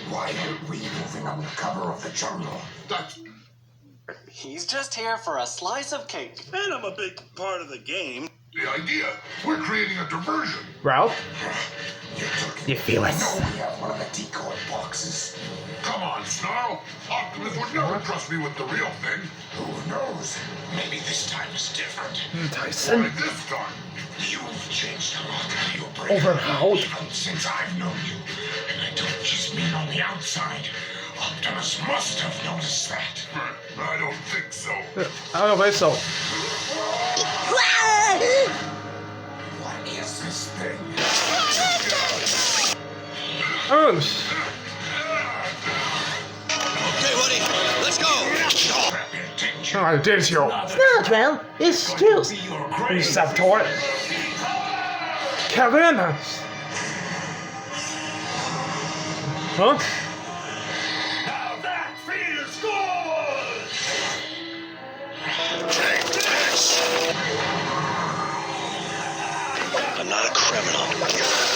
Why aren't we moving on the cover of the jungle? He's just here for a slice of cake. And I'm a big part of the game. The idea, we're creating a diversion. Ralph? You feel it? I know we have one of the decoy boxes. Come on, Snarl. Optimus would never trust me with the real thing. Who knows? Maybe this time is different. Tyson? Why this time? You've changed a lot. You're brave. Overhaul. Even since I've known you. And I don't just mean on the outside. Optimus must have noticed that. I don't think so. I don't think so. What is this thing? Oh, Okay, buddy, let's go. I did you. Not well. It's still. You Saboteur. Kevin. Huh? Now that feels good! Take this. I'm not a criminal.